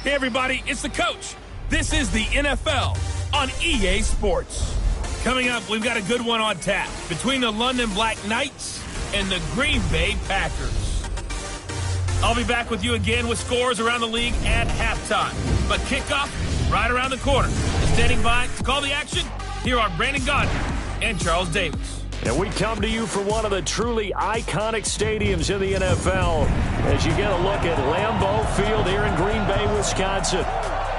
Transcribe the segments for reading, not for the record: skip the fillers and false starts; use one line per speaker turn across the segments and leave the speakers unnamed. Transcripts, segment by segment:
Hey, everybody, it's the coach. This is the NFL on EA Sports. Coming up, we've got a good one on tap between the London Black Knights and the Green Bay Packers. I'll be back with you again with scores around the league at halftime. But kickoff right around the corner. And standing by to call the action, here are Brandon Gaudin and Charles Davis.
And we come to you from one of the truly iconic stadiums in the NFL as you get a look at Lambeau Field here in Green Bay, Wisconsin.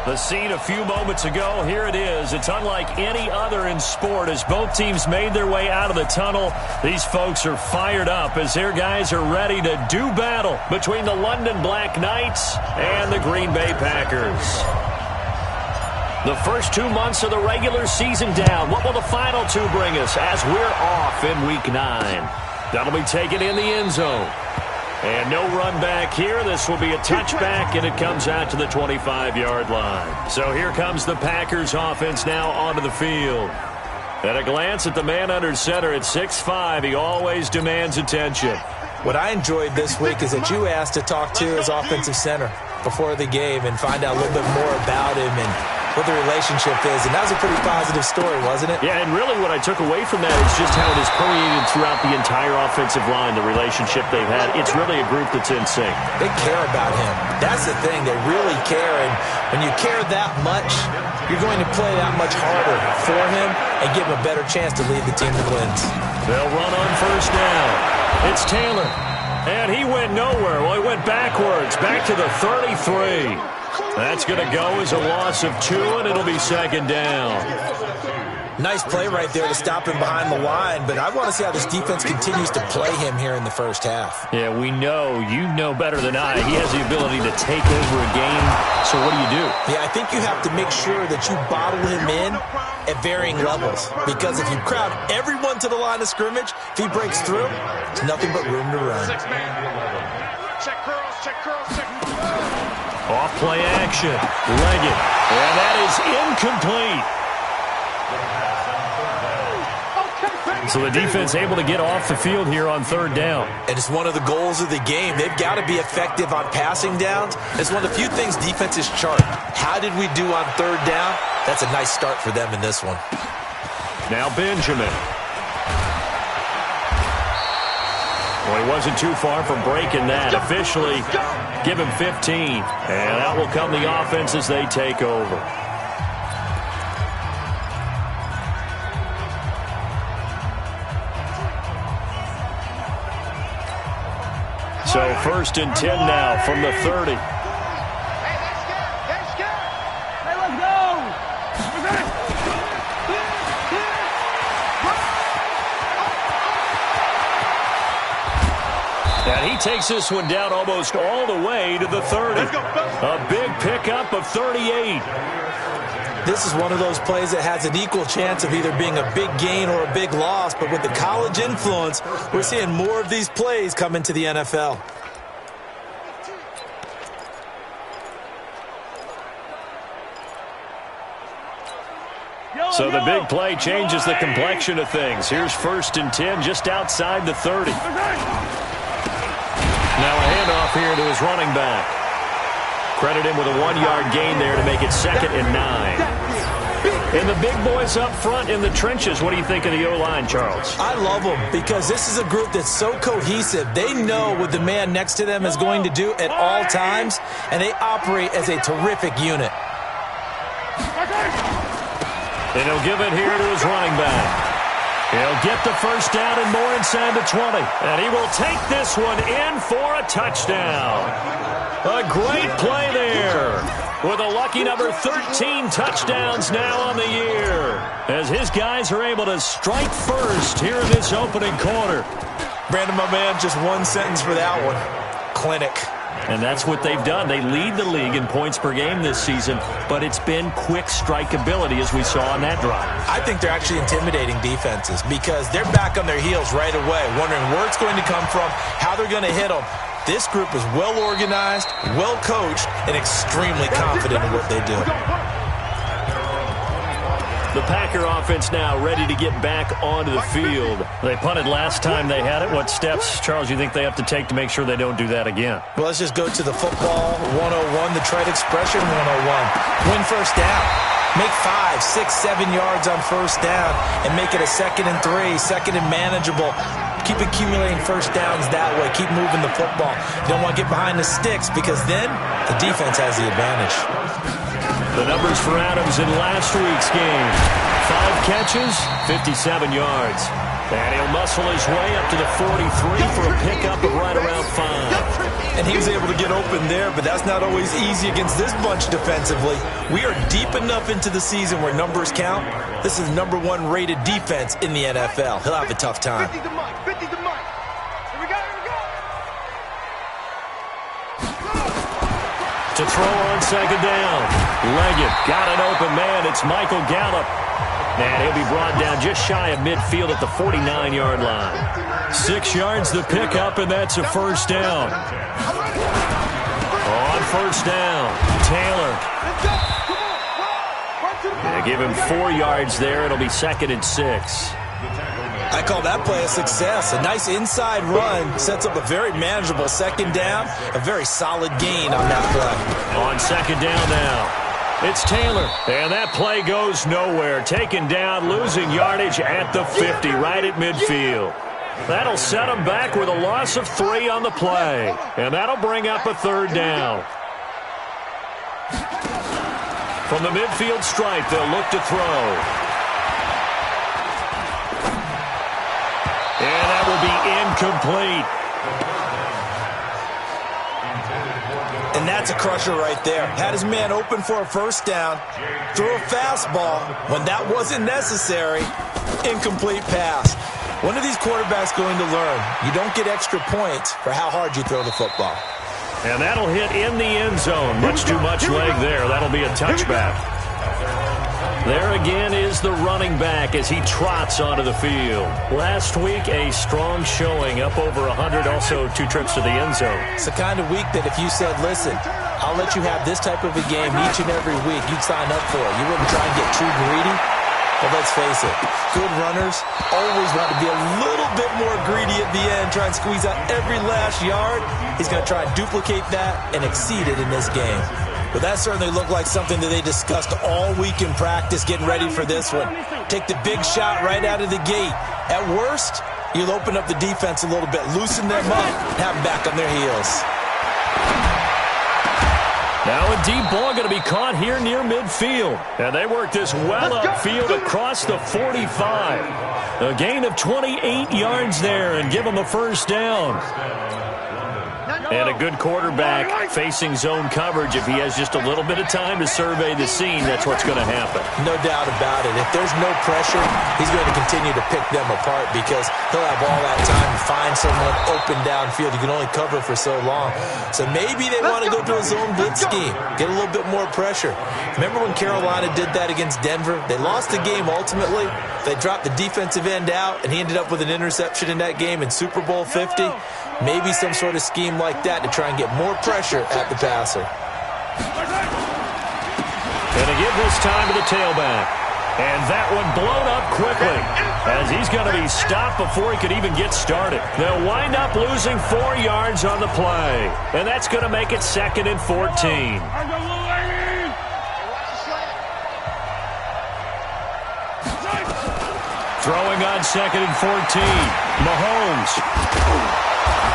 The scene a few moments ago, here it is. It's unlike any other in sport as both teams made their way out of the tunnel. These folks are fired up as their guys are ready to do battle between the London Black Knights and the Green Bay Packers. The first 2 months of the regular season down. What will the final two bring us as we're off in Week 9? That'll be taken in the end zone. And no run back here. This will be a touchback, and it comes out to the 25-yard line. So here comes the Packers offense now onto the field. At a glance at the man under center at 6'5", he always demands attention.
What I enjoyed this week is that you asked to talk to his offensive center before the game and find out a little bit more about him and what the relationship is, and that was a pretty positive story, wasn't it?
Yeah, and really what I took away from that is just how it has permeated throughout the entire offensive line, the relationship they've had. It's really a group that's in sync.
They care about him. That's the thing. They really care, and when you care that much, you're going to play that much harder for him and give him a better chance to lead the team to wins.
They'll run on first down. It's Taylor, and he went nowhere. Well, he went backwards, back to the 33. That's going to go as a loss of 2, and it'll be second down.
Nice play right there to stop him behind the line, but I want to see how this defense continues to play him here in the first half.
Yeah, we know. You know better than I. He has the ability to take over a game, so what do?
Yeah, I think you have to make sure that you bottle him in at varying levels, because if you crowd everyone to the line of scrimmage, if he breaks through, there's nothing but room to run.
Check curls, check curls, check.
Off play action. Leggett. And that is incomplete. So the defense able to get off the field here on third down.
And it's one of the goals of the game. They've got to be effective on passing downs. It's one of the few things defenses chart. How did we do on third down? That's a nice start for them in this one.
Now Benjamin. Well, he wasn't too far from breaking that. Officially, give him 15. And that will come the offense as they take over. So first and 10 now from the 30. And he takes this one down almost all the way to the 30. A big pickup of 38.
This is one of those plays that has an equal chance of either being a big gain or a big loss, but with the college influence, we're seeing more of these plays come into the NFL.
So the big play changes the complexion of things. Here's first and 10 just outside the 30. Now a handoff here to his running back. Credit him with a 1-yard gain there to make it second and 9. And the big boys up front in the trenches, what do you think of the O-line, Charles?
I love them because this is a group that's so cohesive. They know what the man next to them is going to do at all times, and they operate as a terrific unit.
And he'll give it here to his running back. He'll get the first down and more inside the 20. And he will take this one in for a touchdown. A great play there. With a lucky number 13 touchdowns now on the year. As his guys are able to strike first here in this opening quarter.
Brandon, my man, just one sentence for that one. Clinic.
And that's what they've done. They lead the league in points per game this season, but it's been quick strikeability as we saw on that drive.
I think they're actually intimidating defenses because they're back on their heels right away, wondering where it's going to come from, how they're going to hit them. This group is well organized, well coached, and extremely confident in what they do.
The Packer offense now ready to get back onto the field. They punted last time they had it. What steps, Charles, you think they have to take to make sure they don't do that again?
Well, let's just go to the football 101, the trade expression 101. Win first down. Make 5, 6, 7 yards on first down and make it a 2nd and 3, 2nd and manageable. Keep accumulating first downs that way. Keep moving the football. You don't want to get behind the sticks because then the defense has the advantage.
The numbers for Adams in last week's game. 5 catches, 57 yards. And he'll muscle his way up to the 43 for a pickup of right around 5.
And he was able to get open there, but that's not always easy against this bunch defensively. We are deep enough into the season where numbers count. This is #1 rated defense in the NFL. He'll have a tough time.
50 to Mike. 50 to Mike. Here we go.
To throw on 2nd down. Leggett got an open man. It's Michael Gallup. And he'll be brought down just shy of midfield at the 49-yard line. 6 yards the pickup, and that's a first down. On first down, Taylor. They give him 4 yards there. It'll be 2nd and 6.
I call that play a success. A nice inside run sets up a very manageable 2nd down. A very solid gain on that play.
On 2nd down now, it's Taylor. And that play goes nowhere. Taken down, losing yardage at the 50, right at midfield. That'll set him back with a loss of 3 on the play. And that'll bring up a 3rd down. From the midfield stripe, they'll look to throw. And that will be incomplete.
And that's a crusher right there. Had his man open for a first down, threw a fastball when that wasn't necessary, incomplete pass. When are these quarterbacks going to learn? You don't get extra points for how hard you throw the football.
And that'll hit in the end zone. Much too much leg there. That'll be a touchback. There again is the running back as he trots onto the field. Last week, a strong showing, up over 100, also 2 trips to the end zone.
It's the kind of week that if you said, listen, I'll let you have this type of a game each and every week, you'd sign up for it. You wouldn't try and get too greedy. But let's face it, good runners always want to be a little bit more greedy at the end, try and squeeze out every last yard. He's going to try and duplicate that and exceed it in this game. But that certainly looked like something that they discussed all week in practice, getting ready for this one. Take the big shot right out of the gate. At worst, you'll open up the defense a little bit, loosen them up, and have them back on their heels.
Now a deep ball going to be caught here near midfield. And they work this well upfield across the 45. A gain of 28 yards there and give them a first down. And a good quarterback facing zone coverage. If he has just a little bit of time to survey the scene, that's what's going to happen.
No doubt about it. If there's no pressure, he's going to continue to pick them apart because he'll have all that time to find someone open downfield. You can only cover for so long. So maybe they want to go to a zone blitz scheme, get a little bit more pressure. Remember when Carolina did that against Denver? They lost the game ultimately. They dropped the defensive end out, and he ended up with an interception in that game in Super Bowl 50. Maybe some sort of scheme like that to try and get more pressure at the passer.
Going to give this time to the tailback. And that one blown up quickly as he's going to be stopped before he could even get started. They'll wind up losing 4 yards on the play. And that's going to make it 2nd and 14. Throwing on 2nd and 14. Mahomes.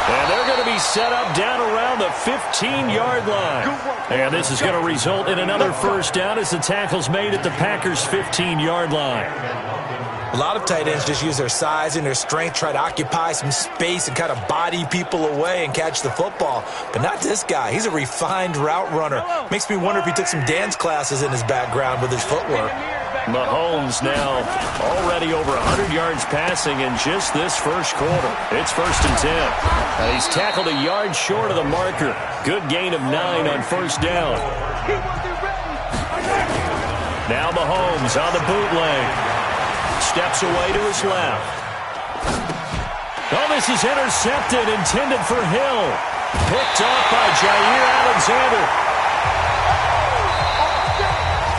And they're going to be set up down around the 15-yard line. And this is going to result in another first down as the tackle's made at the Packers' 15-yard line.
A lot of tight ends just use their size and their strength, try to occupy some space and kind of body people away and catch the football. But not this guy. He's a refined route runner. Makes me wonder if he took some dance classes in his background with his footwork.
Mahomes now already over 100 yards passing in just this first quarter. It's 1st and 10. He's tackled a yard short of the marker. Good gain of 9 on first down. Now Mahomes on the bootleg. Steps away to his left. Oh, this is intercepted, intended for Hill. Picked off by Jair Alexander.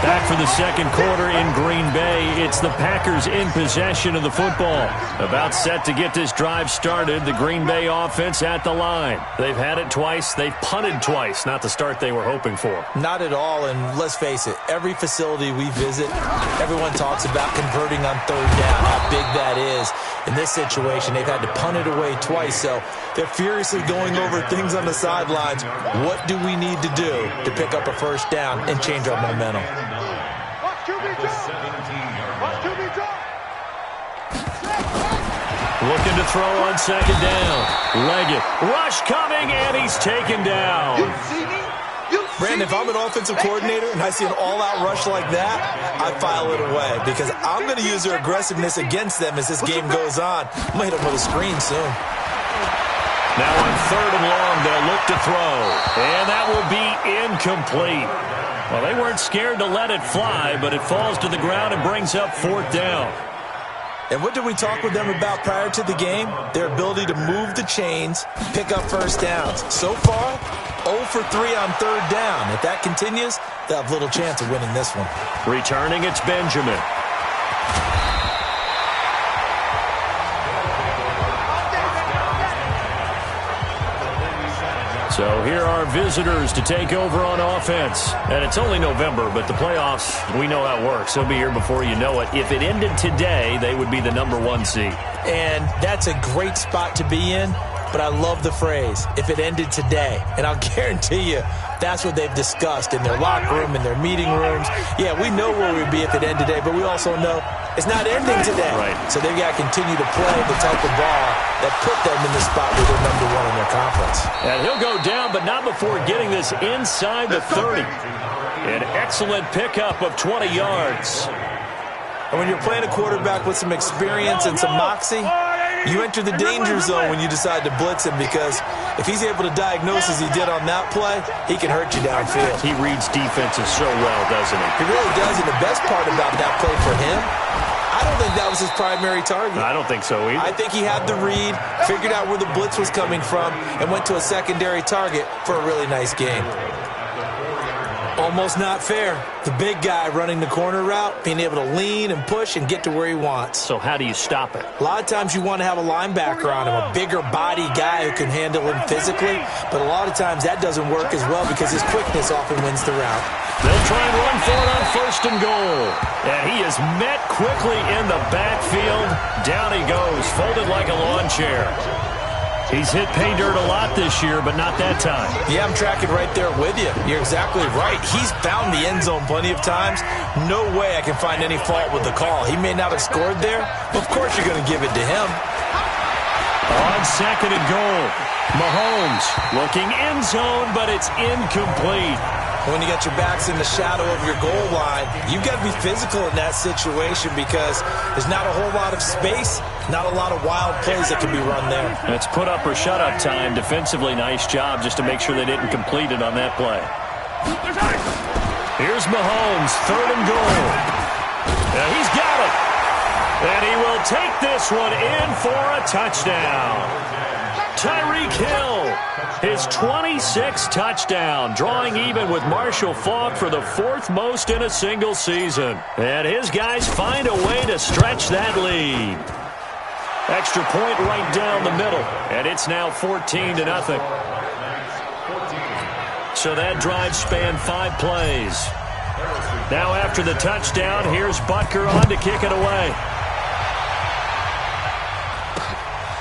Back for the second quarter in Green Bay. It's the Packers in possession of the football. About set to get this drive started. The Green Bay offense at the line. They've had it twice. They've punted twice. Not the start they were hoping for.
Not at all, and let's face it, every facility we visit, everyone talks about converting on third down, how big that is. In this situation, they've had to punt it away twice, so they're furiously going over things on the sidelines. What do we need to do to pick up a first down and change our momentum?
Looking to throw on second down. Leggett. Rush coming, and he's taken down.
Brandon, if I'm an offensive coordinator and I see an all-out rush like that, I file it away because I'm going to use their aggressiveness against them as this game goes on. I'm going to hit them with a screen soon.
Now on third and long, they'll look to throw. And that will be incomplete. Well, they weren't scared to let it fly, but it falls to the ground and brings up fourth down.
And what did we talk with them about prior to the game? Their ability to move the chains, pick up first downs. So far, 0 for 3 on third down. If that continues, they'll have little chance of winning this one.
Returning, it's Benjamin. So here are visitors to take over on offense. And it's only November, but the playoffs, we know how it works. They'll be here before you know it. If it ended today, they would be the #1 seed.
And that's a great spot to be in, but I love the phrase, if it ended today. And I'll guarantee you, that's what they've discussed in their locker room, in their meeting rooms. Yeah, we know where we'd be if it ended today, but we also know it's not ending today.
Right.
So they've got to continue to play the type of ball that put them in the spot where they're #1 in their conference.
And he'll go down, but not before getting this inside the 30. An excellent pickup of 20 yards.
And when you're playing a quarterback with some experience and some moxie, you enter the danger zone when you decide to blitz him because if he's able to diagnose as he did on that play, he can hurt you downfield.
He reads defenses so well, doesn't he?
He really does, and the best part about that play for him, I don't think that was his primary target.
I don't think so either.
I think he had the read, figured out where the blitz was coming from, and went to a secondary target for a really nice game. Almost not fair. The big guy running the corner route, being able to lean and push and get to where he wants.
So how do you stop it?
A lot of times you want to have a linebacker on him, a bigger body guy who can handle him physically, but a lot of times that doesn't work as well because his quickness often wins the route.
They'll try and run for it on first and goal. And he is met quickly in the backfield. Down he goes, folded like a lawn chair. He's hit pay dirt a lot this year, but not that time.
Yeah, I'm tracking right there with you. You're exactly right. He's found the end zone plenty of times. No way I can find any fault with the call. He may not have scored there, but of course you're going to give it to him.
On second and goal, Mahomes looking end zone, but it's incomplete.
When you got your backs in the shadow of your goal line, you've got to be physical in that situation because there's not a whole lot of space, not a lot of wild plays that can be run there.
It's put up or shut up time. Defensively, nice job just to make sure they didn't complete it on that play. Here's Mahomes, third and goal. Now he's got it. And he will take this one in for a touchdown. Tyreek Hill, his 26th touchdown, drawing even with Marshall Faulk for the 4th most in a single season. And his guys find a way to stretch that lead. Extra point right down the middle, and it's now 14-0. So that drive spanned 5 plays. Now after the touchdown, here's Butker on to kick it away.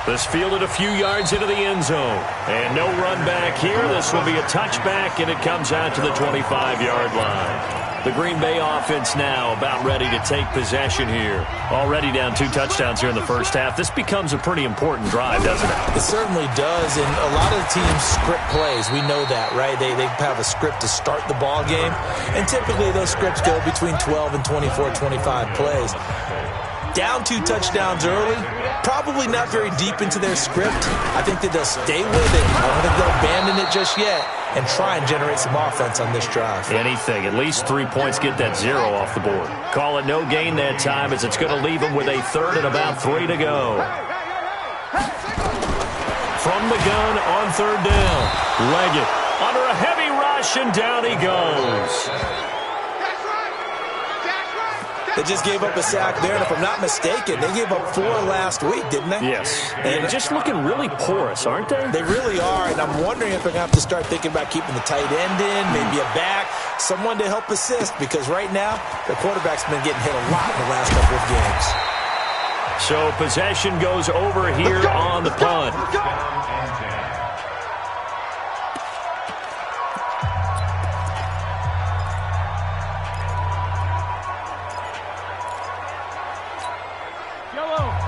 This fielded a few yards into the end zone. And no run back here. This will be a touchback, and it comes out to the 25-yard line. The Green Bay offense now about ready to take possession here. Already down 2 touchdowns here in the first half. This becomes a pretty important drive, doesn't it?
It certainly does, and a lot of the teams script plays. We know that, right? They have a script to start the ball game, and typically those scripts go between 12 and 24, 25 plays. Down 2 touchdowns early, probably not very deep into their script. I think that they'll stay with it. I don't think they'll abandon it just yet and try and generate some offense on this drive.
Anything. At least 3 points, get that 0 off the board. Call it no gain that time as it's going to leave them with a third and about 3 to go. From the gun on third down. Leggett under a heavy rush, and down he goes.
They just gave up a sack there, and if I'm not mistaken, they gave up 4 last week, didn't they?
Yes. And just looking really porous, aren't they?
They really are, and I'm wondering if they're going to have to start thinking about keeping the tight end in, maybe a back, someone to help assist, because right now, the quarterback's been getting hit a lot in the last couple of games.
So possession goes over here on the punt.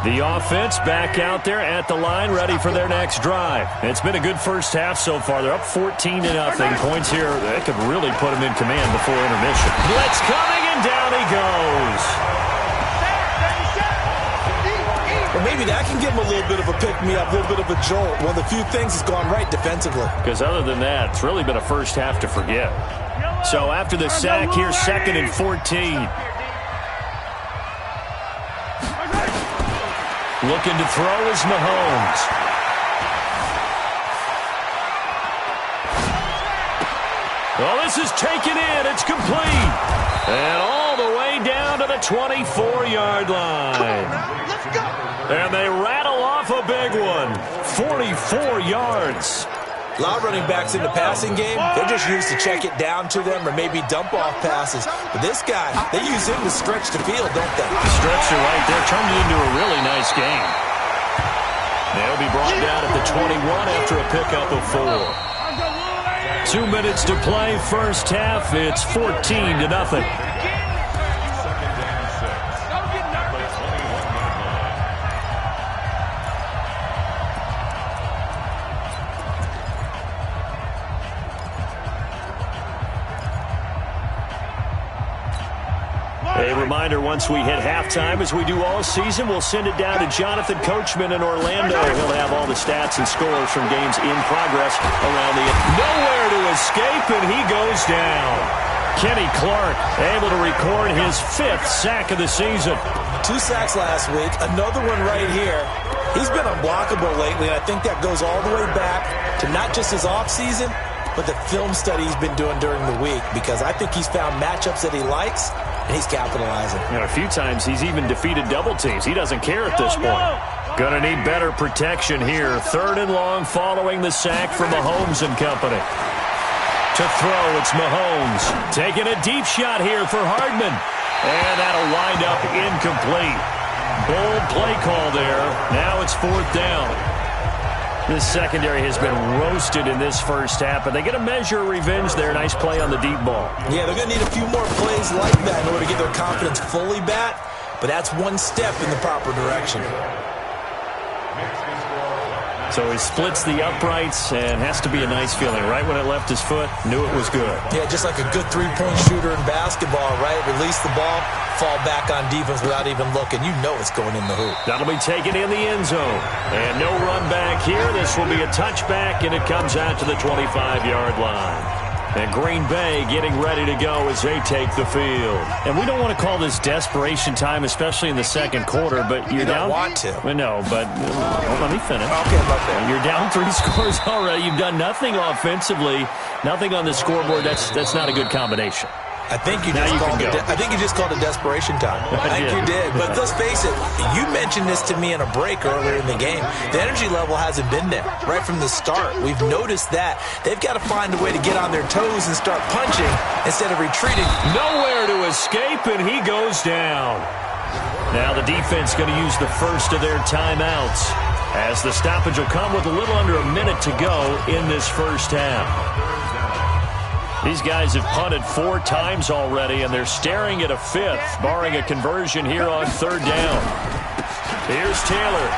The offense back out there at the line, ready for their next drive. It's been a good first half so far. They're up 14-0. Points here, that could really put them in command before intermission. Blitz coming, and down he goes.
Well, maybe that can give them a little bit of a pick-me-up, a little bit of a jolt. One of the few things that's gone right defensively.
Because other than that, it's really been a first half to forget. So after the sack, here's 2nd and 14. Looking to throw is Mahomes. Well, this is taken in. It's complete. And all the way down to the 24-yard line. And they rattle off a big one. 44 yards.
A lot of running backs in the passing game, they're just used to check it down to them or maybe dump off passes. But this guy, they use him to stretch the field, don't they?
Stretch it right there, turned it into a really nice game. They'll be brought down at the 21 after a pickup of 4. 2 minutes to play, first half. It's 14-0. A reminder, once we hit halftime, as we do all season, we'll send it down to Jonathan Coachman in Orlando. He'll have all the stats and scores from games in progress around the... Nowhere to escape, and he goes down. Kenny Clark able to record his 5th sack of the season.
2 sacks last week, another one right here. He's been unblockable lately, and I think that goes all the way back to not just his offseason, but the film study he's been doing during the week, because I think he's found matchups that he likes, and he's capitalizing.
A few times he's even defeated double teams. He doesn't care at this point. Gonna need better protection here. 3rd and long following the sack from Mahomes and company. To throw, it's Mahomes. Taking a deep shot here for Hardman. And that'll wind up incomplete. Bold play call there. Now it's 4th down. This secondary has been roasted in this first half, but they get a measure of revenge there. Nice play on the deep ball.
Yeah, they're going to need a few more plays like that in order to get their confidence fully back, but that's one step in the proper direction.
So he splits the uprights and has to be a nice feeling. Right when it left his foot, knew it was good. Yeah, just like a good three-point shooter in basketball, right? Release the ball, fall back on defense without even looking. You know it's going in the hoop. That'll be taken in the end zone. And no run back here. This will be a touchback, and it comes out to the 25-yard line. And Green Bay getting ready to go as they take the field. And we don't want to call this desperation time, especially in the second quarter, but you're down.
You don't want to.
No, but let me finish.
Okay, my bad.
You're down 3 scores already. You've done nothing offensively, nothing on the scoreboard. That's not a good combination.
I think you just called it desperation time. I think you did. But let's face it, you mentioned this to me in a break earlier in the game. The energy level hasn't been there right from the start. We've noticed that. They've got to find a way to get on their toes and start punching instead of retreating.
Nowhere to escape, and he goes down. Now the defense going to use the first of their timeouts, as the stoppage will come with a little under a minute to go in this first half. These guys have punted 4 times already, and they're staring at a 5th, barring a conversion here on 3rd down. Here's Taylor.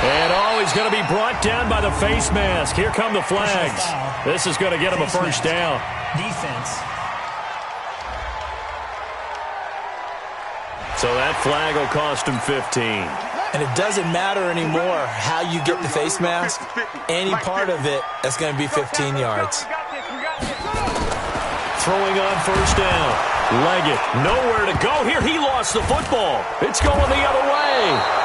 And, he's going to be brought down by the face mask. Here come the flags. This is going to get him a first down.
Defense.
So that flag will cost him 15.
And it doesn't matter anymore how you get the face mask. Any part of it, that's going to be 15 yards.
Throwing on first down. Leggett, nowhere to go here. He lost the football. It's going the other way.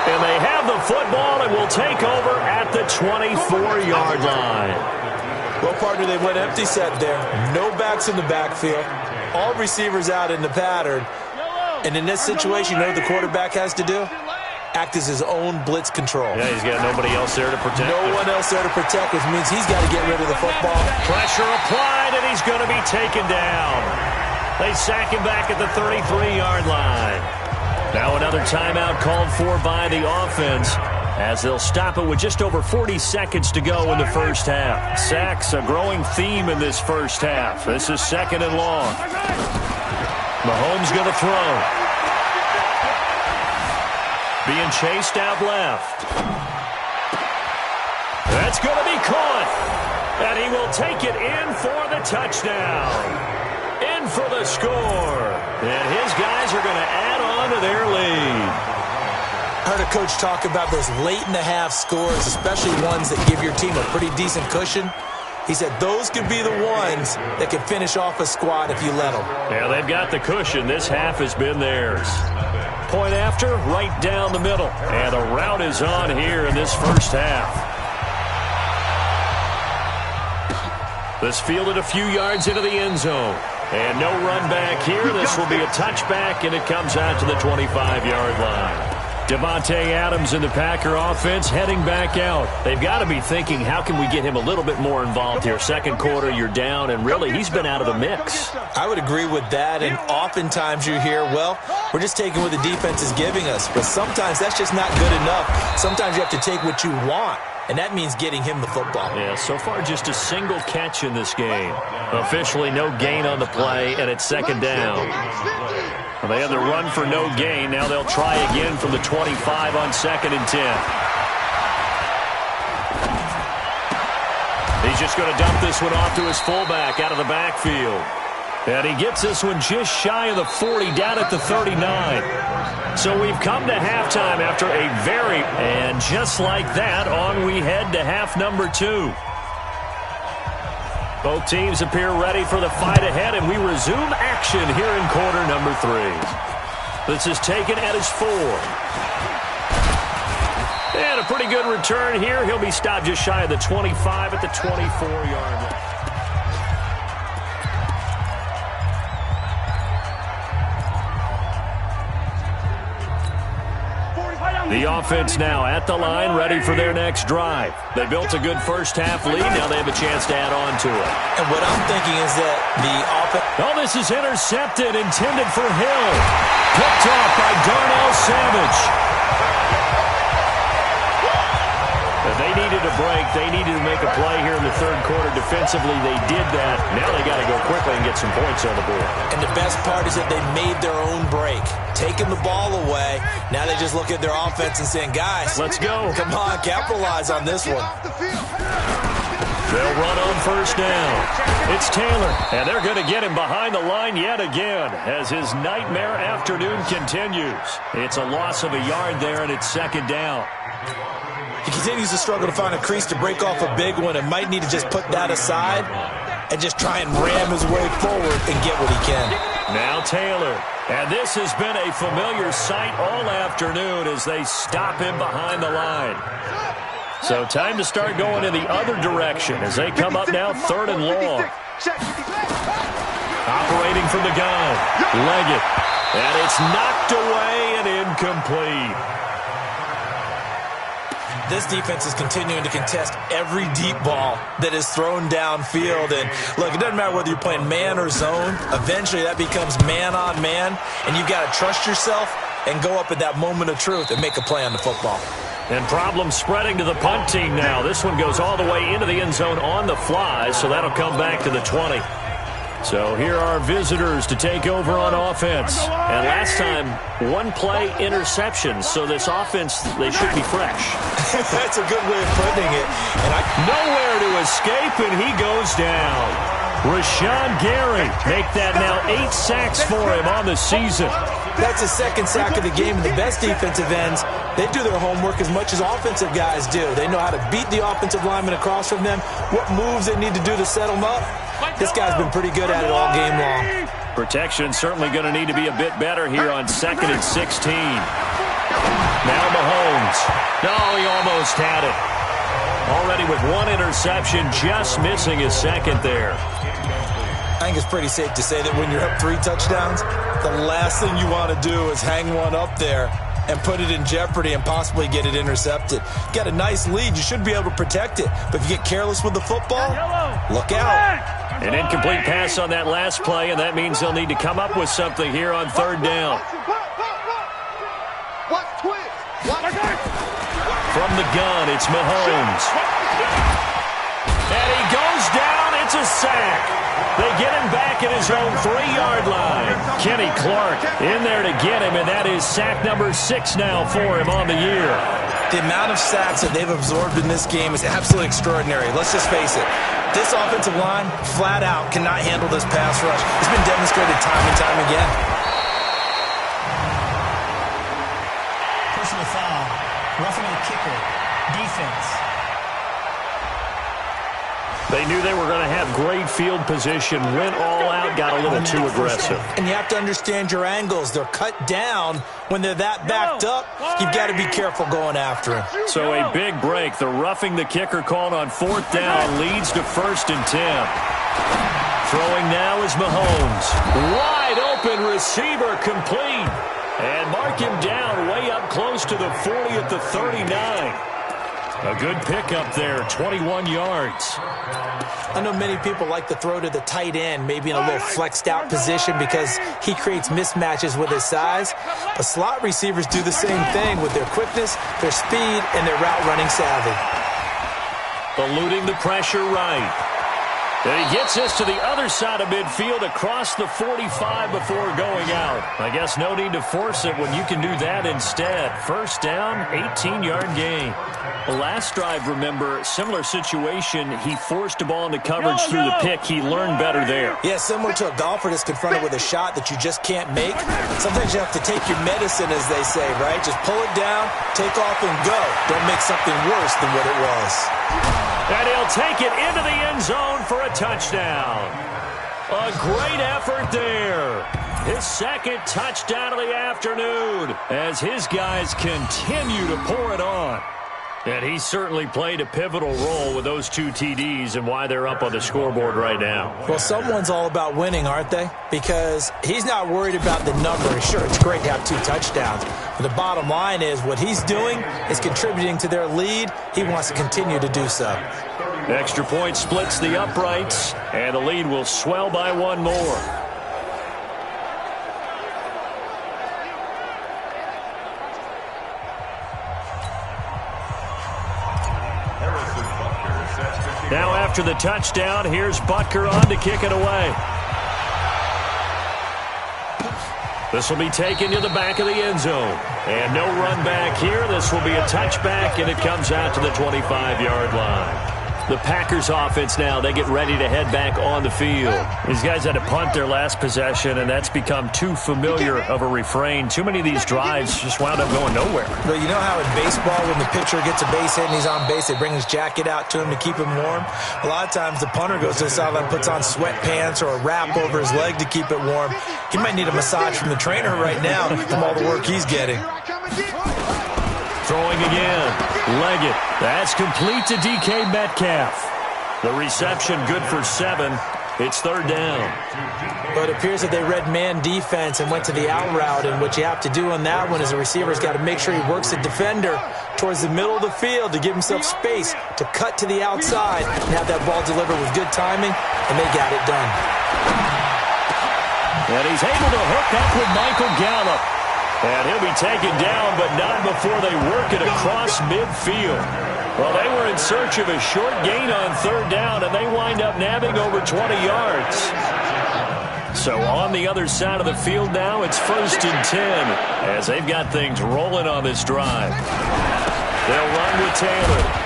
And they have the football and will take over at the 24-yard line.
Well, partner, they went empty set there. No backs in the backfield. All receivers out in the pattern. And in this situation, you know what the quarterback has to do? Act as his own blitz control.
Yeah, he's got nobody else there to protect him.
No one else there to protect, which means he's got to get rid of the football.
Pressure applied, and he's going to be taken down. They sack him back at the 33-yard line. Now another timeout called for by the offense, as they'll stop it with just over 40 seconds to go in the first half. Sacks, a growing theme in this first half. This is second and long. Mahomes going to throw. Being chased out left. That's going to be caught. And he will take it in for the touchdown. In for the score. And his guys are going to add on to their lead.
I heard a coach talk about those late-in-the-half scores, especially ones that give your team a pretty decent cushion. He said those could be the ones that can finish off a squad if you let them.
Yeah, they've got the cushion. This half has been theirs. Point after, right down the middle. And a route is on here in this first half. This fielded a few yards into the end zone. And no run back here. This will be a touchback, and it comes out to the 25-yard line. Devontae Adams in the Packer offense heading back out. They've got to be thinking, how can we get him a little bit more involved here? Second quarter, you're down, and really, he's been out of the mix.
I would agree with that, and oftentimes you hear, well, we're just taking what the defense is giving us. But sometimes that's just not good enough. Sometimes you have to take what you want, and that means getting him the football.
Yeah, so far just a single catch in this game. Officially no gain on the play, and it's second down. Well, they had the run for no gain. Now they'll try again from the 25 on 2nd and 10. He's just going to dump this one off to his fullback out of the backfield. And he gets this one just shy of the 40, down at the 39. So we've come to halftime after a very, and just like that, on we head to half number 2. Both teams appear ready for the fight ahead, and we resume action here in quarter number 3. This is taken at his 4. And a pretty good return here. He'll be stopped just shy of the 25 at the 24-yard line. The offense now at the line, ready for their next drive. They built a good first-half lead. Now they have a chance to add on to it.
And what I'm thinking is that the offense...
Oh, this is intercepted, intended for Hill. Picked off by Darnell Savage. They needed a break. They needed to make a play here in the third quarter. Defensively, they did that. Now they got to go quickly and get some points on the board.
And the best part is that they made their own break. Taking the ball away. Now they just look at their offense and saying, guys,
let's go.
Come on, capitalize on this one.
They'll run on first down. It's Taylor, and they're going to get him behind the line yet again as his nightmare afternoon continues. It's a loss of a yard there, and it's second down.
He continues to struggle to find a crease to break off a big one and might need to just put that aside and just try and ram his way forward and get what he can.
Now Taylor. And this has been a familiar sight all afternoon as they stop him behind the line. So time to start going in the other direction as they come up now third and long. Operating from the gun. Leggett. And it's knocked away and incomplete.
This defense is continuing to contest every deep ball that is thrown downfield. And, look, it doesn't matter whether you're playing man or zone. Eventually, that becomes man on man, and you've got to trust yourself and go up at that moment of truth and make a play on the football.
And problems spreading to the punt team now. This one goes all the way into the end zone on the fly, so that'll come back to the 20. So here are visitors to take over on offense. And last time, one play interception. So this offense, they should be fresh.
That's a good way of putting it. And
nowhere to escape, and he goes down. Rashawn Gary, make that now 8 sacks for him on the season.
That's his second sack of the game. And the best defensive ends, they do their homework as much as offensive guys do. They know how to beat the offensive lineman across from them, what moves they need to do to set them up. This guy's been pretty good at it all game long.
Protection certainly going to need to be a bit better here on 2nd and 16. Now Mahomes. No, he almost had it. Already with one interception, just missing his second there.
I think it's pretty safe to say that when you're up 3 touchdowns, the last thing you want to do is hang one up there and put it in jeopardy and possibly get it intercepted. Got a nice lead. You should be able to protect it. But if you get careless with the football, look out.
An incomplete pass on that last play, and that means they'll need to come up with something here on third down. From the gun, it's Mahomes. And he goes down. It's a sack. They get him back at his own 3-yard line. Kenny Clark in there to get him, and that is sack number 6 now for him on the year.
The amount of sacks that they've absorbed in this game is absolutely extraordinary. Let's just face it. This offensive line, flat out, cannot handle this pass rush. It's been demonstrated time and time again.
Personal foul. Roughing the kicker. Defense.
They knew they were going to have great field position, went all out, got a little too aggressive.
And you have to understand your angles. They're cut down. When they're that backed up, you've got to be careful going after him.
So a big break. The roughing the kicker called on 4th down leads to 1st and 10. Throwing now is Mahomes. Wide open receiver complete. And mark him down way up close to the 40 at the 39. A good pickup there, 21 yards.
I know many people like to throw to the tight end, maybe in a little flexed out position because he creates mismatches with his size. But slot receivers do the same thing with their quickness, their speed, and their route running savvy.
Eluding the pressure right. And he gets this to the other side of midfield across the 45 before going out. I guess no need to force it when you can do that instead. 1st down, 18-yard gain. The last drive, remember, similar situation. He forced a ball into coverage through the pick. He learned better there.
Yeah, similar to a golfer that's confronted with a shot that you just can't make. Sometimes you have to take your medicine, as they say, right? Just pull it down, take off, and go. Don't make something worse than what it was.
And he'll take it into the end zone for a touchdown. A great effort there. His 2nd touchdown of the afternoon as his guys continue to pour it on. And he certainly played a pivotal role with those 2 TDs and why they're up on the scoreboard right now.
Well, someone's all about winning, aren't they? Because he's not worried about the number. Sure, it's great to have 2 touchdowns. But the bottom line is what he's doing is contributing to their lead. He wants to continue to do so.
Extra point splits the uprights, and the lead will swell by 1 more. Now after the touchdown, here's Butker on to kick it away. This will be taken to the back of the end zone. And no run back here. This will be a touchback, and it comes out to the 25-yard line. The Packers offense now, they get ready to head back on the field. These guys had to punt their last possession, and that's become too familiar of a refrain. Too many of these drives just wound up going nowhere.
But you know how in baseball, when the pitcher gets a base hit and he's on base, they bring his jacket out to him to keep him warm? A lot of times the punter goes to the sideline, puts on sweatpants or a wrap over his leg to keep it warm. He might need a massage from the trainer right now from all the work he's getting.
Throwing again. Leggett. That's complete to DK Metcalf. The reception good for 7. It's 3rd down.
But it appears that they read man defense and went to the out route, and what you have to do on that one is the receiver's got to make sure he works the defender towards the middle of the field to give himself space to cut to the outside and have that ball delivered with good timing, and they got it done.
And he's able to hook up with Michael Gallup. And he'll be taken down, but not before they work it across midfield. Well, they were in search of a short gain on 3rd down, and they wind up nabbing over 20 yards. So on the other side of the field now, it's 1st and 10 as they've got things rolling on this drive. They'll run with Taylor.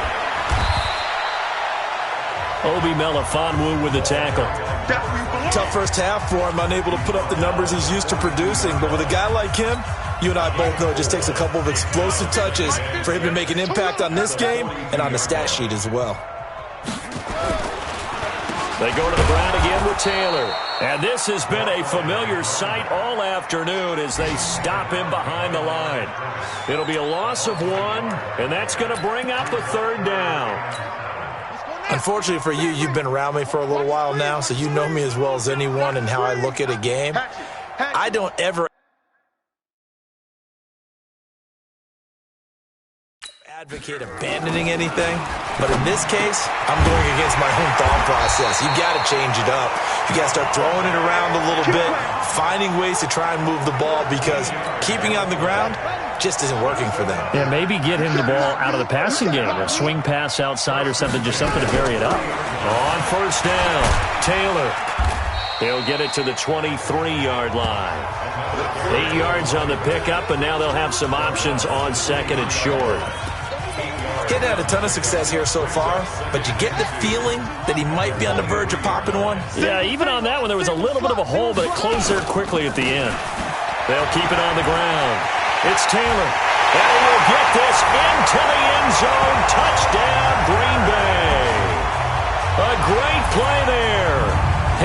Obi Melifonwu with the tackle.
Tough first half for him, unable to put up the numbers he's used to producing. But with a guy like him, you and I both know it just takes a couple of explosive touches for him to make an impact on this game and on the stat sheet as well.
They go to the ground again with Taylor. And this has been a familiar sight all afternoon as they stop him behind the line. It'll be a loss of 1, and that's going to bring up a 3rd down.
Unfortunately for you, you've been around me for a little while now, so you know me as well as anyone and how I look at a game. I don't ever advocate abandoning anything, but in this case, I'm going against my own thought process. You got to change it up. You got to start throwing it around a little bit, finding ways to try and move the ball, because keeping it on the ground just isn't working for them.
Yeah, maybe get him the ball out of the passing game, a swing pass outside or something, just something to vary it up. On first down, Taylor. He'll get it to the 23-yard line. 8 yards on the pickup, and now they'll have some options on second and short.
Getting had a ton of success here so far, but you get the feeling that he might be on the verge of popping one.
Yeah, even on that one, there was a little bit of a hole, but it closed there quickly at the end. They'll keep it on the ground. It's Taylor, and he will get this into the end zone. Touchdown, Green Bay. A great play there.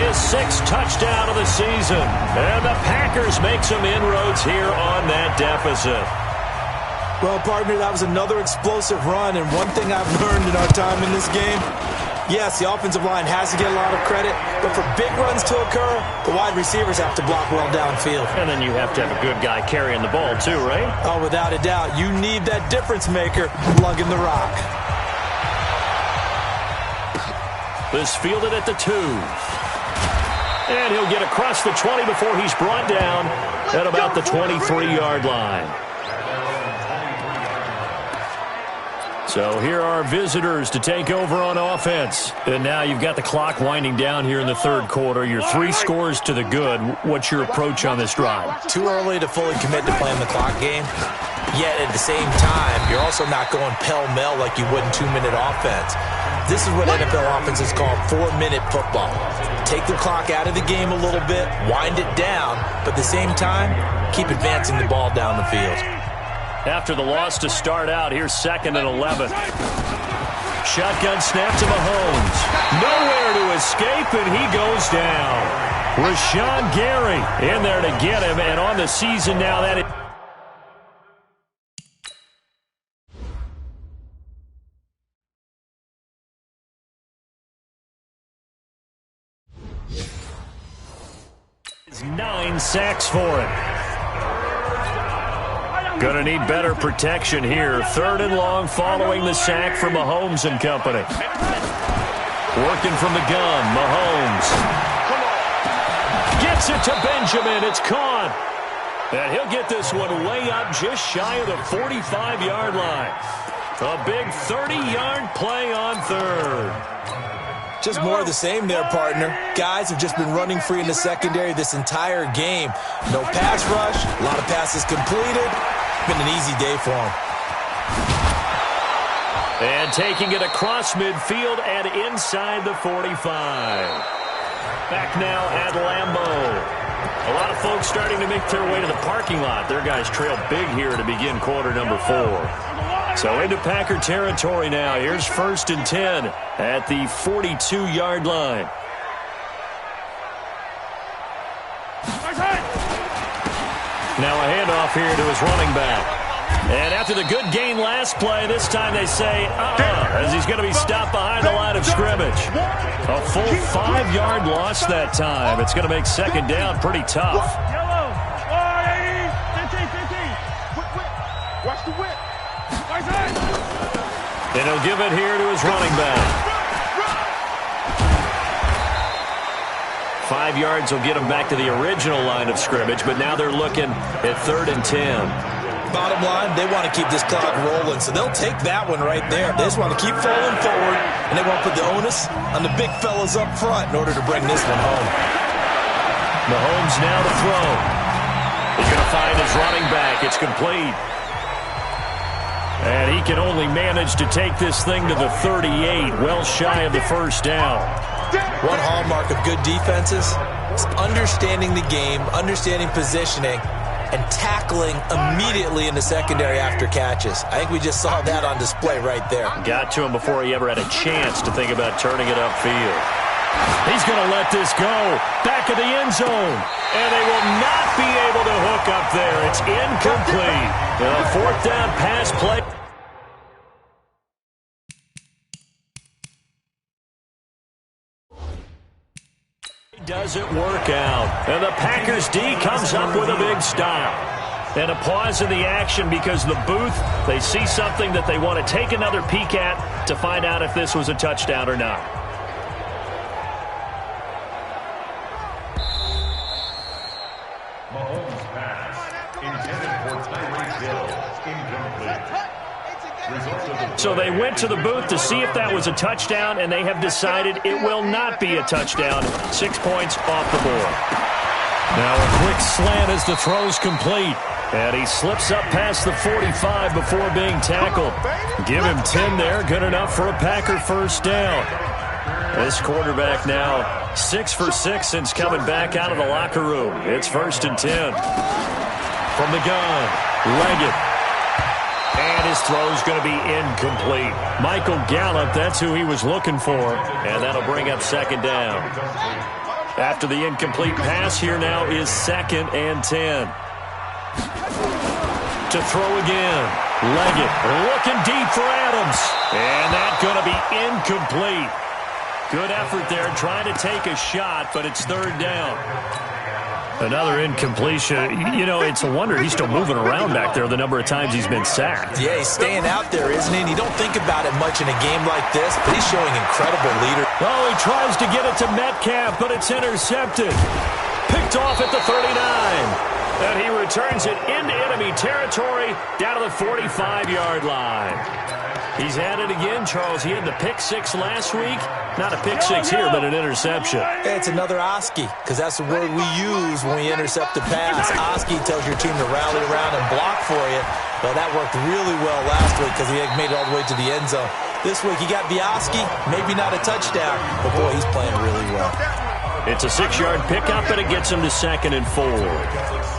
His 6th touchdown of the season. And the Packers make some inroads here on that deficit.
Well, partner, that was another explosive run, and one thing I've learned in our time in this game, yes, the offensive line has to get a lot of credit, but for big runs to occur, the wide receivers have to block well downfield.
And then you have to have a good guy carrying the ball too, right?
Oh, without a doubt. You need that difference maker lugging the rock.
This fielded at the 2. And he'll get across the 20 before he's brought down at about the 23-yard line. So here are visitors to take over on offense. And now you've got the clock winding down here in the third quarter. You're 3 scores to the good. What's your approach on this drive?
Too early to fully commit to playing the clock game. Yet at the same time, you're also not going pell-mell like you would in 2-minute offense. This is what NFL offenses call 4-minute football. Take the clock out of the game a little bit, wind it down, but at the same time, keep advancing the ball down the field.
After the loss to start out, here's 2nd and 11. Shotgun snap to Mahomes. Nowhere to escape, and he goes down. Rashawn Gary in there to get him, and on the season now, that is 9 sacks for him. Gonna need better protection here. 3rd and long following the sack from Mahomes and company. Working from the gun, Mahomes. Gets it to Benjamin. It's caught. And he'll get this one way up just shy of the 45-yard line. A big 30-yard play on 3rd.
Just more of the same there, partner. Guys have just been running free in the secondary this entire game. No pass rush, a lot of passes completed. Been an easy day for him.
And taking it across midfield and inside the 45. Back now at Lambeau. A lot of folks starting to make their way to the parking lot. Their guys trail big here to begin quarter number 4. So into Packer territory now. Here's 1st and 10 at the 42-yard line. Now a handoff here to his running back. And after the good gain last play, this time they say, as he's going to be stopped behind the line of scrimmage. A full 5-yard loss that time. It's going to make 2nd down pretty tough.
Watch the whip.
And he'll give it here to his running back. 5 yards will get him back to the original line of scrimmage, but now they're looking at 3rd and 10.
Bottom line, they want to keep this clock rolling, so they'll take that one right there. They just want to keep falling forward, and they want to put the onus on the big fellas up front in order to bring this one home.
Mahomes now to throw. He's going to find his running back. It's complete. And he can only manage to take this thing to the 38, well shy of the 1st down.
One hallmark of good defenses is understanding the game, understanding positioning, and tackling immediately in the secondary after catches. I think we just saw that on display right there.
Got to him before he ever had a chance to think about turning it upfield. He's going to let this go. Back of the end zone. And they will not be able to hook up there. It's incomplete. A 4th down pass play. Doesn't work out. And the Packers D comes up with a big stop. And a pause in the action because the booth, they see something that they want to take another peek at to find out if this was a touchdown or not.
Mahomes pass intended for Tyreek Hill, incomplete.
So they went to the booth to see if that was a touchdown, and they have decided it will not be a touchdown. 6 points off the board.
Now a quick slant as the throw's complete.
And he slips up past the 45 before being tackled. Give him 10 there. Good enough for a Packer first down. This quarterback now 6 for 6 since coming back out of the locker room. It's 1st and 10. From the gun, Leggett. And his throw's going to be incomplete. Michael Gallup, that's who he was looking for. And that'll bring up 2nd down. After the incomplete pass, here now is 2nd and 10. To throw again. Leggett looking deep for Adams. And that's going to be incomplete. Good effort there trying to take a shot, but it's 3rd down. Another incompletion. You know, it's a wonder he's still moving around back there the number of times he's been sacked.
Yeah, he's staying out there, isn't he? And you don't think about it much in a game like this, but he's showing incredible leadership.
Oh, he tries to get it to Metcalf, but it's intercepted. Picked off at the 39. And he returns it into enemy territory down to the 45-yard line. He's had it again, Charles. He had the pick 6 last week. Not a pick 6 here, but an interception.
It's another Oski, because that's the word we use when we intercept a pass. Oski tells your team to rally around and block for you. Well, that worked really well last week because he made it all the way to the end zone. This week he got the Oski, maybe not a touchdown, but boy, he's playing really well.
It's a 6-yard pickup, and it gets him to 2nd and 4.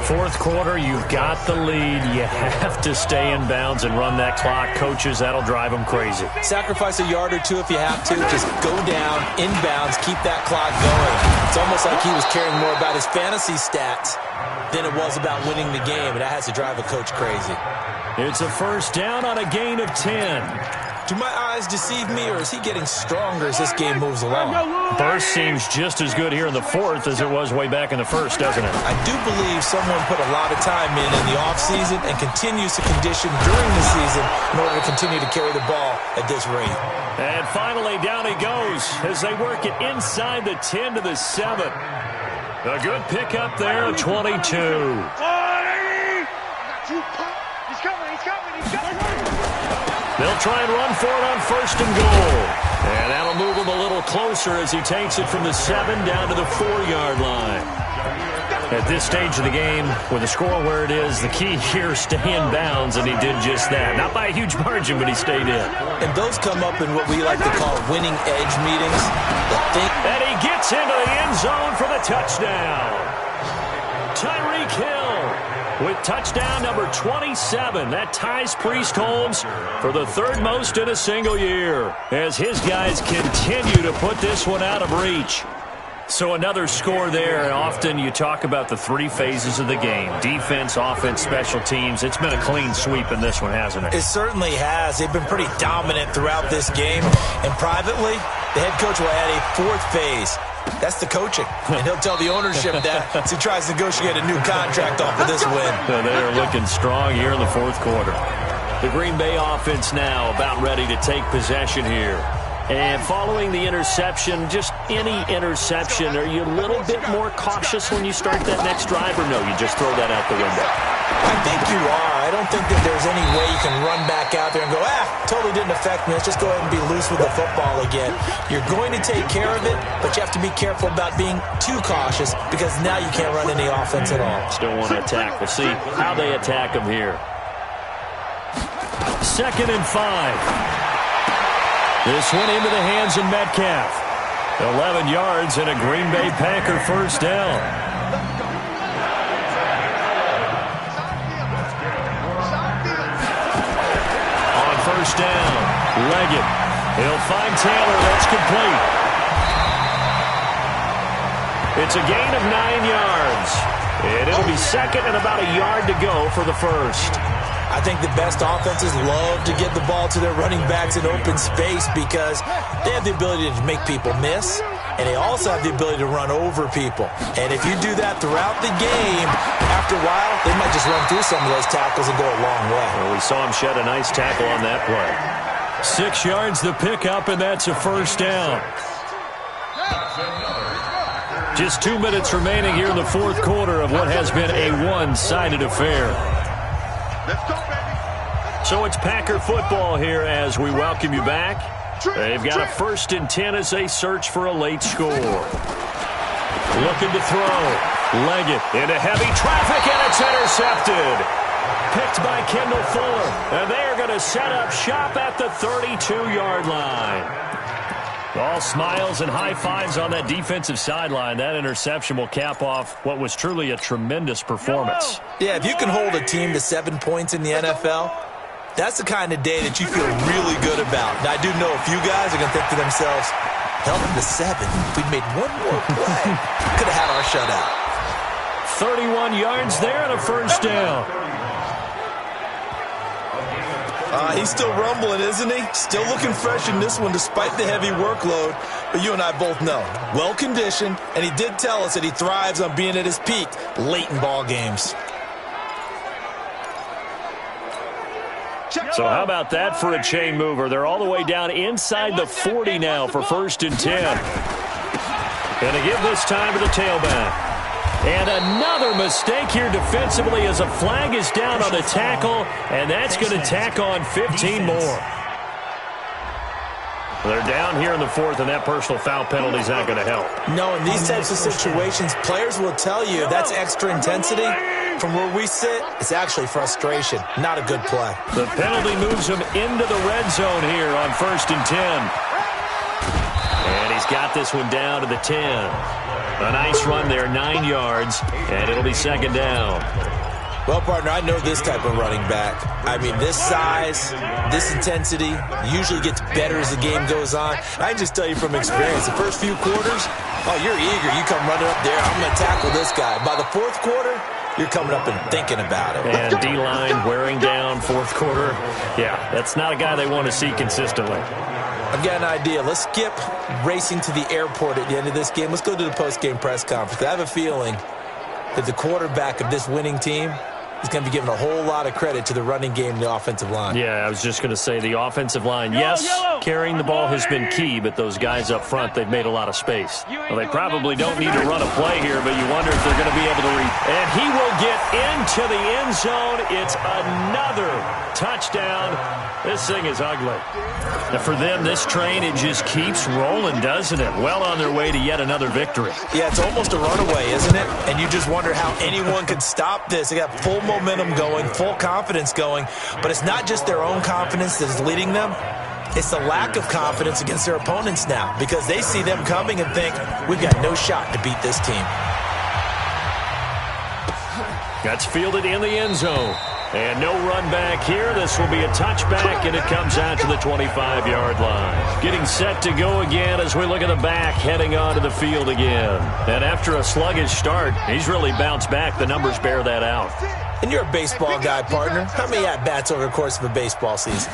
4th quarter, you've got the lead. You have to stay in bounds and run that clock. Coaches, that'll drive them crazy.
Sacrifice a yard or two if you have to. Just go down, inbounds, keep that clock going. It's almost like he was caring more about his fantasy stats than it was about winning the game, and that has to drive a coach crazy.
It's a 1st down on a gain of 10.
Do my eyes deceive me, or is he getting stronger as this game moves along?
Burst seems just as good here in the 4th as it was way back in the 1st, doesn't it?
I do believe someone put a lot of time in the offseason and continues to condition during the season in order to continue to carry the ball at this rate.
And finally, down he goes as they work it inside the 10 to the 7. A good pickup there, a 22.
He's coming, he's coming, he's coming.
They'll try and run for it on 1st and goal. And that'll move him a little closer as he takes it from the 7 down to the 4-yard line. At this stage of the game, with the score where it is, the key here, stay in bounds, and he did just that. Not by a huge margin, but he stayed in.
And those come up in what we like to call winning edge meetings.
And he gets into the end zone for the touchdown. Tyreek Hill with touchdown number 27. That ties Priest Holmes for the 3rd most in a single year as his guys continue to put this one out of reach. So another score there. Often you talk about the 3 phases of the game. Defense, offense, special teams. It's been a clean sweep in this one, hasn't it?
It certainly has. They've been pretty dominant throughout this game. And privately, the head coach will add a 4th phase. That's the coaching. And he'll tell the ownership that as he tries to negotiate a new contract off of this win.
They are looking strong here in the 4th quarter. The Green Bay offense now about ready to take possession here. And following the interception, just any interception, are you a little bit more cautious when you start that next drive, or no, you just throw that out the window?
I think you are. I don't think that there's any way you can run back out there and go, totally didn't affect me. Let's just go ahead and be loose with the football again. You're going to take care of it, but you have to be careful about being too cautious because now you can't run any offense at all.
Still want to attack. We'll see how they attack them here. 2nd and 5. This one into the hands of Metcalf. 11 yards and a Green Bay Packer first down. On 1st down, Leggett. He'll find Taylor. That's complete. It's a gain of 9 yards. And it'll be 2nd and about a yard to go for the 1st.
I think the best offenses love to get the ball to their running backs in open space because they have the ability to make people miss, and they also have the ability to run over people. And if you do that throughout the game, after a while, they might just run through some of those tackles and go a long way.
Well, we saw him shed a nice tackle on that play.
6 yards the pickup, and that's a first down. Just 2 minutes remaining here in the fourth quarter of what has been a one-sided affair. So it's Packer football here as we welcome you back. They've got a 1st and 10 as they search for a late score. Looking to throw. Leggett into heavy traffic, and it's intercepted. Picked by Kendall Fuller. And they are going to set up shop at the 32-yard line. All smiles and high fives on that defensive sideline. That interception will cap off what was truly a tremendous performance.
Yeah, if you can hold a team to 7 points in the NFL, that's the kind of day that you feel really good about. Now, I do know a few guys are going to think to themselves, held them to 7. If we'd made one more play, could have had our shutout.
31 yards there and a first down.
He's still rumbling, isn't he? Still looking fresh in this one despite the heavy workload. But you and I both know, well-conditioned, and he did tell us that he thrives on being at his peak late in ball games.
So how about that for a chain mover? They're all the way down inside the 40 now for 1st and 10. Going to give this time to the tailback. And another mistake here defensively as a flag is down on the tackle, and that's going to tack on 15 more. They're down here in the 4th, and that personal foul penalty is not going to help.
No, in these types of situations, players will tell you that's extra intensity. From where we sit, it's actually frustration. Not a good play.
The penalty moves him into the red zone here on 1st and 10. And he's got this one down to the 10. A nice run there, 9 yards, and it'll be 2nd down.
Well, partner, I know this type of running back. I mean, this size, this intensity usually gets better as the game goes on. I can just tell you from experience, the first few quarters, oh, you're eager. You come running up there, I'm going to tackle this guy. By the 4th quarter, you're coming up and thinking about it.
And D-line wearing down 4th quarter. Yeah, that's not a guy they want to see consistently.
I've got an idea. Let's skip racing to the airport at the end of this game. Let's go to the post-game press conference. I have a feeling that the quarterback of this winning team is going to be giving a whole lot of credit to the running game and the offensive line.
Yeah, I was just going to say the offensive line, yes, carrying the ball has been key, but those guys up front, they've made a lot of space. Well, they probably don't need to run a play here, but you wonder if they're going to be able to And he will get into the end zone. It's another touchdown. This thing is ugly. And for them, this train, it just keeps rolling, doesn't it? Well on their way to yet another victory.
Yeah, it's almost a runaway, isn't it? And you just wonder how anyone could stop this. They got full momentum going, full confidence going. But it's not just their own confidence that is leading them. It's the lack of confidence against their opponents now because they see them coming and think, we've got no shot to beat this team.
That's fielded in the end zone. And no run back here. This will be a touchback, and it comes out to the 25-yard line. Getting set to go again as we look at the back heading onto the field again. And after a sluggish start, he's really bounced back. The numbers bear that out.
And you're a baseball guy, partner. How many at-bats over the course of a baseball season?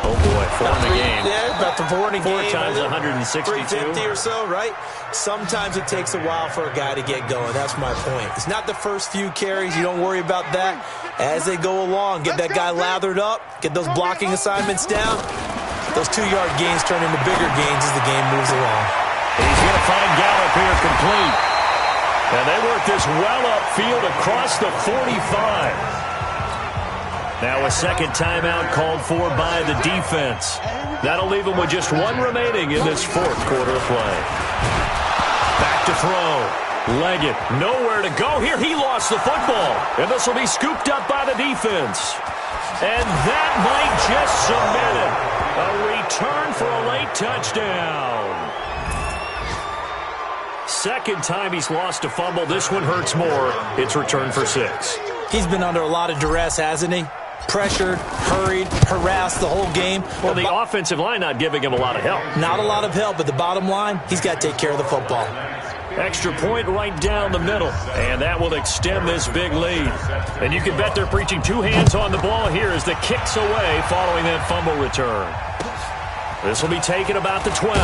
Oh, boy, 4 in the game.
Yeah, about the 4 in a game.
4 times 162.
350 or so, right? Sometimes it takes a while for a guy to get going. That's my point. It's not the first few carries. You don't worry about that. As they go along, get that guy lathered up, get those blocking assignments down. Those 2-yard gains turn into bigger gains as the game moves along.
He's going to find Gallup here complete. And they work this well upfield across the 45. Now a second timeout called for by the defense. That'll leave them with just 1 remaining in this 4th quarter of play. Back to throw. Leggett, nowhere to go here. He lost the football. And this will be scooped up by the defense. And that might just cement it. A return for a late touchdown. Second time he's lost a fumble. This one hurts more. It's returned for 6.
He's been under a lot of duress, hasn't he? Pressured, hurried, harassed the whole game.
Well, the offensive line not giving him a lot of help.
Not a lot of help, but the bottom line, he's got to take care of the football.
Extra point right down the middle, and that will extend this big lead. And you can bet they're preaching 2 hands on the ball here as the kick's away following that fumble return. This will be taken about the 12.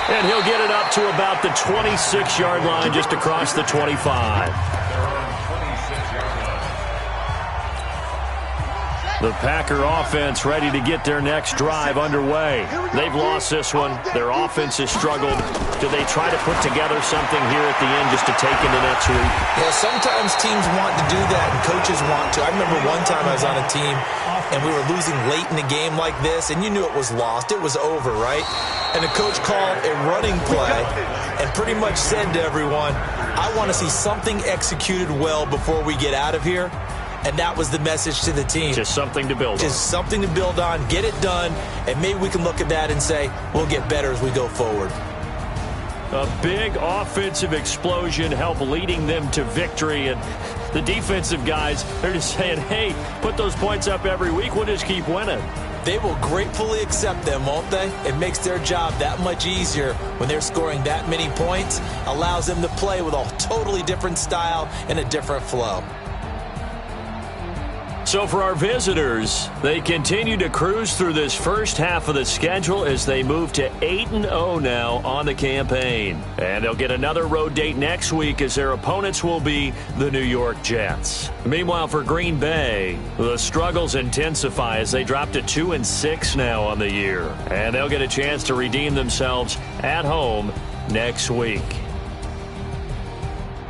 And he'll get it up to about the 26-yard line, just across the 25. The Packer offense ready to get their next drive underway. They've lost this one. Their offense has struggled. Do they try to put together something here at the end just to take into next week?
Yeah, sometimes teams want to do that and coaches want to. I remember one time I was on a team and we were losing late in a game like this, and you knew it was lost. It was over, right? And the coach called a running play and pretty much said to everyone, I want to see something executed well before we get out of here. And that was the message to the team.
Just something to build on.
Just something to build on, get it done, and maybe we can look at that and say, we'll get better as we go forward.
A big offensive explosion helped leading them to victory. And the defensive guys, they're just saying, hey, put those points up every week. We'll just keep winning.
They will gratefully accept them, won't they? It makes their job that much easier when they're scoring that many points. Allows them to play with a totally different style and a different flow.
So for our visitors, they continue to cruise through this first half of the schedule as they move to 8-0 now on the campaign. And they'll get another road date next week as their opponents will be the New York Jets. Meanwhile, for Green Bay, the struggles intensify as they drop to 2-6 now on the year. And they'll get a chance to redeem themselves at home next week.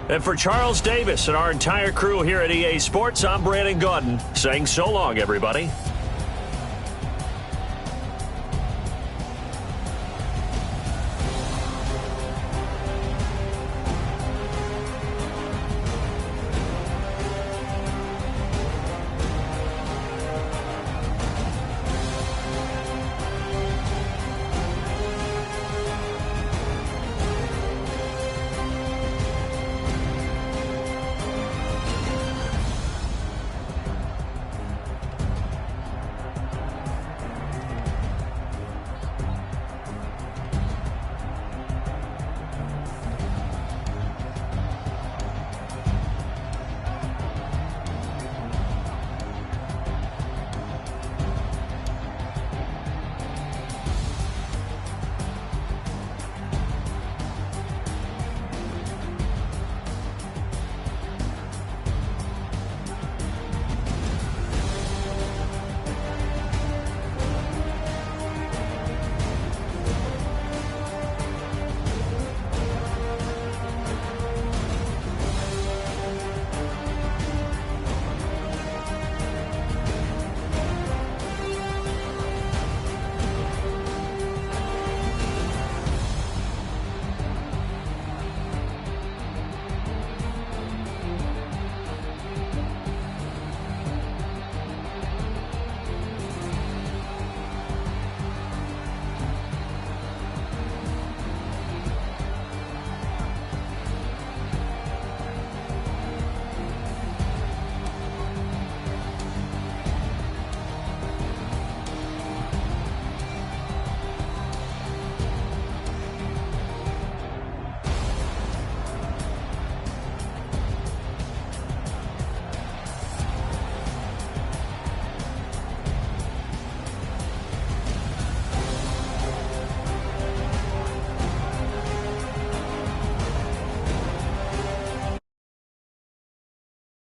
And for Charles Davis and our entire crew here at EA Sports, I'm Brandon Gaudin saying so long, everybody.